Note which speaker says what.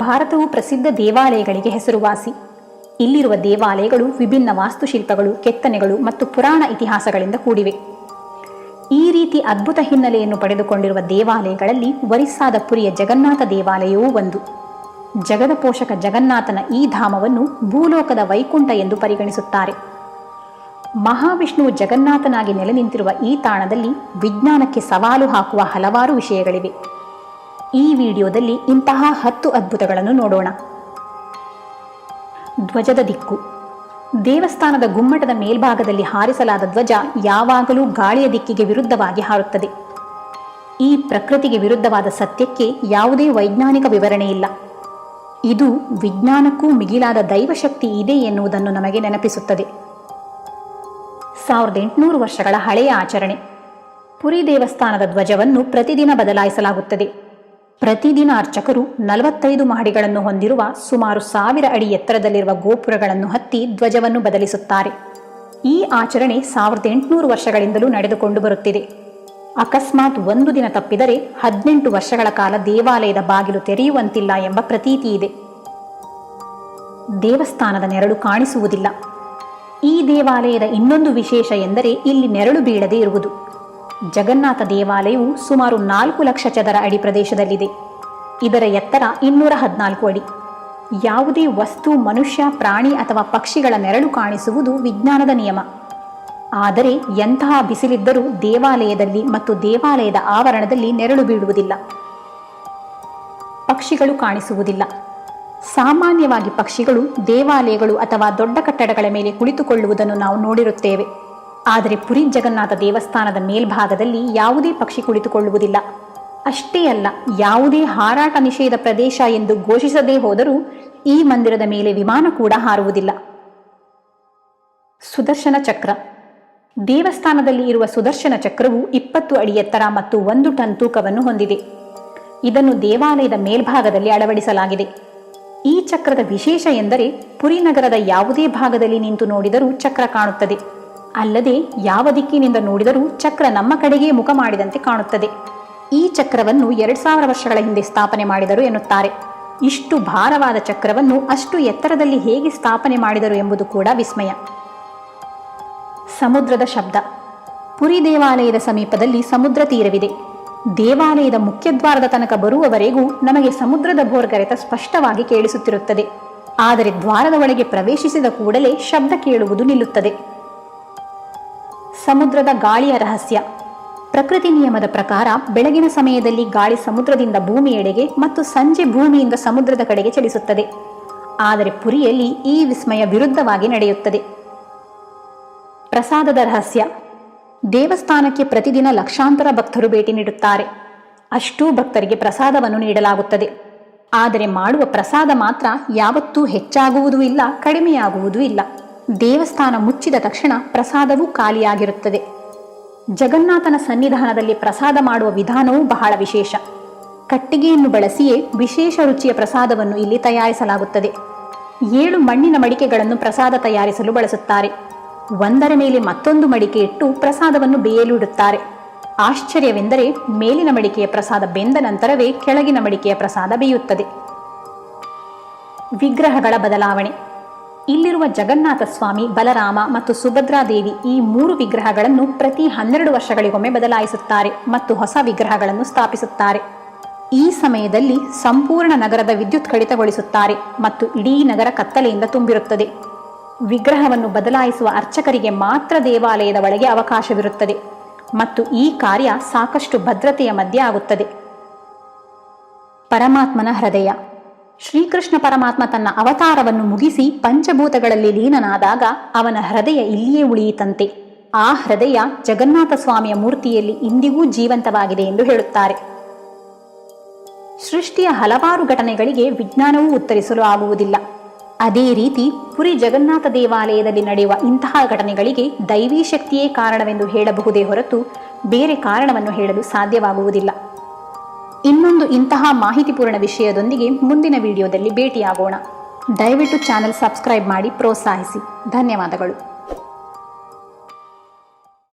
Speaker 1: ಭಾರತವು ಪ್ರಸಿದ್ಧ ದೇವಾಲಯಗಳಿಗೆ ಹೆಸರುವಾಸಿ. ಇಲ್ಲಿರುವ ದೇವಾಲಯಗಳು ವಿಭಿನ್ನ ವಾಸ್ತುಶಿಲ್ಪಗಳು, ಕೆತ್ತನೆಗಳು ಮತ್ತು ಪುರಾಣ ಇತಿಹಾಸಗಳಿಂದ ಕೂಡಿವೆ. ಈ ರೀತಿ ಅದ್ಭುತ ಹಿನ್ನೆಲೆಯನ್ನು ಪಡೆದುಕೊಂಡಿರುವ ದೇವಾಲಯಗಳಲ್ಲಿ ಒರಿಸ್ಸಾದ ಪುರಿಯ ಜಗನ್ನಾಥ ದೇವಾಲಯವೂ ಒಂದು. ಜಗದ ಪೋಷಕ ಜಗನ್ನಾಥನ ಈ ಧಾಮವನ್ನು ಭೂಲೋಕದ ವೈಕುಂಠ ಎಂದು ಪರಿಗಣಿಸುತ್ತಾರೆ. ಮಹಾವಿಷ್ಣುವು ಜಗನ್ನಾಥನಾಗಿ ನೆಲೆ ನಿಂತಿರುವ ಈ ತಾಣದಲ್ಲಿ ವಿಜ್ಞಾನಕ್ಕೆ ಸವಾಲು ಹಾಕುವ ಹಲವಾರು ವಿಷಯಗಳಿವೆ. ಈ ವಿಡಿಯೋದಲ್ಲಿ ಇಂತಹ 10 ಅದ್ಭುತಗಳನ್ನು ನೋಡೋಣ. ಧ್ವಜದ ದಿಕ್ಕು. ದೇವಸ್ಥಾನದ ಗುಮ್ಮಟದ ಮೇಲ್ಭಾಗದಲ್ಲಿ ಹಾರಿಸಲಾದ ಧ್ವಜ ಯಾವಾಗಲೂ ಗಾಳಿಯ ದಿಕ್ಕಿಗೆ ವಿರುದ್ಧವಾಗಿ ಹಾರುತ್ತದೆ. ಈ ಪ್ರಕೃತಿಗೆ ವಿರುದ್ಧವಾದ ಸತ್ಯಕ್ಕೆ ಯಾವುದೇ ವೈಜ್ಞಾನಿಕ ವಿವರಣೆ ಇಲ್ಲ. ಇದು ವಿಜ್ಞಾನಕ್ಕೂ ಮಿಗಿಲಾದ ದೈವಶಕ್ತಿ ಇದೆ ಎನ್ನುವುದನ್ನು ನಮಗೆ ನೆನಪಿಸುತ್ತದೆ. 1800 ವರ್ಷಗಳ ಹಳೆಯ ಆಚರಣೆ. ಪುರಿ ದೇವಸ್ಥಾನದ ಧ್ವಜವನ್ನು ಪ್ರತಿದಿನ ಬದಲಾಯಿಸಲಾಗುತ್ತದೆ. ಪ್ರತಿದಿನ ಅರ್ಚಕರು 45 ಮಹಡಿಗಳನ್ನು ಹೊಂದಿರುವ ಸುಮಾರು 1000 ಅಡಿ ಎತ್ತರದಲ್ಲಿರುವ ಗೋಪುರಗಳನ್ನು ಹತ್ತಿ ಧ್ವಜವನ್ನು ಬದಲಿಸುತ್ತಾರೆ. ಈ ಆಚರಣೆ 1800 ವರ್ಷಗಳಿಂದಲೂ ನಡೆದುಕೊಂಡು ಬರುತ್ತಿದೆ. ಅಕಸ್ಮಾತ್ ಒಂದು ದಿನ ತಪ್ಪಿದರೆ 18 ವರ್ಷಗಳ ಕಾಲ ದೇವಾಲಯದ ಬಾಗಿಲು ತೆರೆಯುವಂತಿಲ್ಲ ಎಂಬ ಪ್ರತೀತಿ ಇದೆ. ದೇವಸ್ಥಾನದ ನೆರಳು ಕಾಣಿಸುವುದಿಲ್ಲ. ಈ ದೇವಾಲಯದ ಇನ್ನೊಂದು ವಿಶೇಷ ಎಂದರೆ ಇಲ್ಲಿ ನೆರಳು ಬೀಳದೆ ಇರುವುದು. ಜಗನ್ನಾಥ ದೇವಾಲಯವು ಸುಮಾರು 4 ಲಕ್ಷ ಚದರ ಅಡಿ ಪ್ರದೇಶದಲ್ಲಿದೆ. ಇದರ ಎತ್ತರ 214 ಅಡಿ. ಯಾವುದೇ ವಸ್ತು, ಮನುಷ್ಯ, ಪ್ರಾಣಿ ಅಥವಾ ಪಕ್ಷಿಗಳ ನೆರಳು ಕಾಣಿಸುವುದು ವಿಜ್ಞಾನದ ನಿಯಮ. ಆದರೆ ಎಂತಹ ಬಿಸಿಲಿದ್ದರೂ ದೇವಾಲಯದಲ್ಲಿ ಮತ್ತು ದೇವಾಲಯದ ಆವರಣದಲ್ಲಿ ನೆರಳು ಬೀಳುವುದಿಲ್ಲ. ಪಕ್ಷಿಗಳು ಕಾಣಿಸುವುದಿಲ್ಲ. ಸಾಮಾನ್ಯವಾಗಿ ಪಕ್ಷಿಗಳು ದೇವಾಲಯಗಳು ಅಥವಾ ದೊಡ್ಡ ಕಟ್ಟಡಗಳ ಮೇಲೆ ಕುಳಿತುಕೊಳ್ಳುವುದನ್ನು ನಾವು ನೋಡಿರುತ್ತೇವೆ. ಆದರೆ ಪುರಿ ಜಗನ್ನಾಥ ದೇವಸ್ಥಾನದ ಮೇಲ್ಭಾಗದಲ್ಲಿ ಯಾವುದೇ ಪಕ್ಷಿ ಕುಳಿತುಕೊಳ್ಳುವುದಿಲ್ಲ. ಅಷ್ಟೇ ಅಲ್ಲ, ಯಾವುದೇ ಹಾರಾಟ ನಿಷೇಧ ಪ್ರದೇಶ ಎಂದು ಘೋಷಿಸದೇ ಹೋದರೂ ಈ ಮಂದಿರದ ಮೇಲೆ ವಿಮಾನ ಕೂಡ ಹಾರುವುದಿಲ್ಲ. ಸುದರ್ಶನ ಚಕ್ರ. ದೇವಸ್ಥಾನದಲ್ಲಿ ಇರುವ ಸುದರ್ಶನ ಚಕ್ರವು 20 ಅಡಿ ಎತ್ತರ ಮತ್ತು 1 ಟನ್ ತೂಕವನ್ನು ಹೊಂದಿದೆ. ಇದನ್ನು ದೇವಾಲಯದ ಮೇಲ್ಭಾಗದಲ್ಲಿ ಅಳವಡಿಸಲಾಗಿದೆ. ಈ ಚಕ್ರದ ವಿಶೇಷ ಎಂದರೆ ಪುರಿ ನಗರದ ಯಾವುದೇ ಭಾಗದಲ್ಲಿ ನಿಂತು ನೋಡಿದರೂ ಚಕ್ರ ಕಾಣುತ್ತದೆ. ಅಲ್ಲದೆ ಯಾವ ದಿಕ್ಕಿನಿಂದ ನೋಡಿದರೂ ಚಕ್ರ ನಮ್ಮ ಕಡೆಗೆ ಮುಖ ಮಾಡಿದಂತೆ ಕಾಣುತ್ತದೆ. ಈ ಚಕ್ರವನ್ನು 2000 ವರ್ಷಗಳ ಹಿಂದೆ ಸ್ಥಾಪನೆ ಮಾಡಿದರು ಎನ್ನುತ್ತಾರೆ. ಇಷ್ಟು ಭಾರವಾದ ಚಕ್ರವನ್ನು ಅಷ್ಟು ಎತ್ತರದಲ್ಲಿ ಹೇಗೆ ಸ್ಥಾಪನೆ ಮಾಡಿದರು ಎಂಬುದು ಕೂಡ ವಿಸ್ಮಯ. ಸಮುದ್ರದ ಶಬ್ದ. ಪುರಿ ದೇವಾಲಯದ ಸಮೀಪದಲ್ಲಿ ಸಮುದ್ರ ತೀರವಿದೆ. ದೇವಾಲಯದ ಮುಖ್ಯದ್ವಾರದ ತನಕ ಬರುವವರೆಗೂ ನಮಗೆ ಸಮುದ್ರದ ಭೋರ್ಗರೆತ ಸ್ಪಷ್ಟವಾಗಿ ಕೇಳಿಸುತ್ತಿರುತ್ತದೆ. ಆದರೆ ದ್ವಾರದ ಒಳಗೆ ಪ್ರವೇಶಿಸಿದ ಕೂಡಲೇ ಶಬ್ದ ಕೇಳುವುದು ನಿಲ್ಲುತ್ತದೆ. ಸಮುದ್ರದ ಗಾಳಿಯ ರಹಸ್ಯ. ಪ್ರಕೃತಿ ನಿಯಮದ ಪ್ರಕಾರ ಬೆಳಗಿನ ಸಮಯದಲ್ಲಿ ಗಾಳಿ ಸಮುದ್ರದಿಂದ ಭೂಮಿಯೆಡೆಗೆ ಮತ್ತು ಸಂಜೆ ಭೂಮಿಯಿಂದ ಸಮುದ್ರದ ಕಡೆಗೆ ಚಲಿಸುತ್ತದೆ. ಆದರೆ ಪುರಿಯಲ್ಲಿ ಈ ವಿಸ್ಮಯ ವಿರುದ್ಧವಾಗಿ ನಡೆಯುತ್ತದೆ. ಪ್ರಸಾದದ ರಹಸ್ಯ. ದೇವಸ್ಥಾನಕ್ಕೆ ಪ್ರತಿದಿನ ಲಕ್ಷಾಂತರ ಭಕ್ತರು ಭೇಟಿ ನೀಡುತ್ತಾರೆ. ಅಷ್ಟೂ ಭಕ್ತರಿಗೆ ಪ್ರಸಾದವನ್ನು ನೀಡಲಾಗುತ್ತದೆ. ಆದರೆ ಮಾಡುವ ಪ್ರಸಾದ ಮಾತ್ರ ಯಾವತ್ತೂ ಹೆಚ್ಚಾಗುವುದೂ ಇಲ್ಲ, ಕಡಿಮೆಯಾಗುವುದೂ ಇಲ್ಲ. ದೇವಸ್ಥಾನ ಮುಚ್ಚಿದ ತಕ್ಷಣ ಪ್ರಸಾದವೂ ಖಾಲಿಯಾಗಿರುತ್ತದೆ. ಜಗನ್ನಾಥನ ಸನ್ನಿಧಾನದಲ್ಲಿ ಪ್ರಸಾದ ಮಾಡುವ ವಿಧಾನವೂ ಬಹಳ ವಿಶೇಷ. ಕಟ್ಟಿಗೆಯನ್ನು ಬಳಸಿಯೇ ವಿಶೇಷ ರುಚಿಯ ಪ್ರಸಾದವನ್ನು ಇಲ್ಲಿ ತಯಾರಿಸಲಾಗುತ್ತದೆ. 7 ಮಣ್ಣಿನ ಮಡಿಕೆಗಳನ್ನು ಪ್ರಸಾದ ತಯಾರಿಸಲು ಬಳಸುತ್ತಾರೆ. ಒಂದರ ಮೇಲೆ ಮತ್ತೊಂದು ಮಡಿಕೆ ಇಟ್ಟು ಪ್ರಸಾದವನ್ನು ಬೇಯಲು ಇಡುತ್ತಾರೆ. ಆಶ್ಚರ್ಯವೆಂದರೆ ಮೇಲಿನ ಮಡಿಕೆಯ ಪ್ರಸಾದ ಬೆಂದ ನಂತರವೇ ಕೆಳಗಿನ ಮಡಿಕೆಯ ಪ್ರಸಾದ ಬೇಯುತ್ತದೆ. ವಿಗ್ರಹಗಳ ಬದಲಾವಣೆ. ಇಲ್ಲಿರುವ ಜಗನ್ನಾಥ ಸ್ವಾಮಿ, ಬಲರಾಮ ಮತ್ತು ಸುಭದ್ರಾದೇವಿ ಈ 3 ವಿಗ್ರಹಗಳನ್ನು ಪ್ರತಿ 12 ವರ್ಷಗಳಿಗೊಮ್ಮೆ ಬದಲಾಯಿಸುತ್ತಾರೆ ಮತ್ತು ಹೊಸ ವಿಗ್ರಹಗಳನ್ನು ಸ್ಥಾಪಿಸುತ್ತಾರೆ. ಈ ಸಮಯದಲ್ಲಿ ಸಂಪೂರ್ಣ ನಗರದ ವಿದ್ಯುತ್ ಕಡಿತಗೊಳಿಸುತ್ತಾರೆ ಮತ್ತು ಇಡೀ ನಗರ ಕತ್ತಲೆಯಿಂದ ತುಂಬಿರುತ್ತದೆ. ವಿಗ್ರಹವನ್ನು ಬದಲಾಯಿಸುವ ಅರ್ಚಕರಿಗೆ ಮಾತ್ರ ದೇವಾಲಯದ ಒಳಗೆ ಅವಕಾಶವಿರುತ್ತದೆ ಮತ್ತು ಈ ಕಾರ್ಯ ಸಾಕಷ್ಟು ಭದ್ರತೆಯ ಮಧ್ಯೆ ಆಗುತ್ತದೆ. ಪರಮಾತ್ಮನ ಹೃದಯ. ಶ್ರೀಕೃಷ್ಣ ಪರಮಾತ್ಮ ತನ್ನ ಅವತಾರವನ್ನು ಮುಗಿಸಿ ಪಂಚಭೂತಗಳಲ್ಲಿ ಲೀನನಾದಾಗ ಅವನ ಹೃದಯ ಇಲ್ಲಿಯೇ ಉಳಿಯಿತಂತೆ. ಆ ಹೃದಯ ಜಗನ್ನಾಥ ಸ್ವಾಮಿಯ ಮೂರ್ತಿಯಲ್ಲಿ ಇಂದಿಗೂ ಜೀವಂತವಾಗಿದೆ ಎಂದು ಹೇಳುತ್ತಾರೆ. ಸೃಷ್ಟಿಯ ಹಲವಾರು ಘಟನೆಗಳಿಗೆ ವಿಜ್ಞಾನವೂ ಉತ್ತರಿಸಲು ಆಗುವುದಿಲ್ಲ. ಅದೇ ರೀತಿ ಪುರಿ ಜಗನ್ನಾಥ ದೇವಾಲಯದಲ್ಲಿ ನಡೆಯುವ ಇಂತಹ ಘಟನೆಗಳಿಗೆ ದೈವೀ ಶಕ್ತಿಯೇ ಕಾರಣವೆಂದು ಹೇಳಬಹುದೇ ಹೊರತು ಬೇರೆ ಕಾರಣವನ್ನು ಹೇಳಲು ಸಾಧ್ಯವಾಗುವುದಿಲ್ಲ. ಇನ್ನೊಂದು ಇಂತಹ ಮಾಹಿತಿಪೂರ್ಣ ವಿಷಯದೊಂದಿಗೆ ಮುಂದಿನ ವಿಡಿಯೋದಲ್ಲಿ ಭೇಟಿಯಾಗೋಣ. ದಯವಿಟ್ಟು ಚಾನೆಲ್ ಸಬ್ಸ್ಕ್ರೈಬ್ ಮಾಡಿ ಪ್ರೋತ್ಸಾಹಿಸಿ. ಧನ್ಯವಾದಗಳು.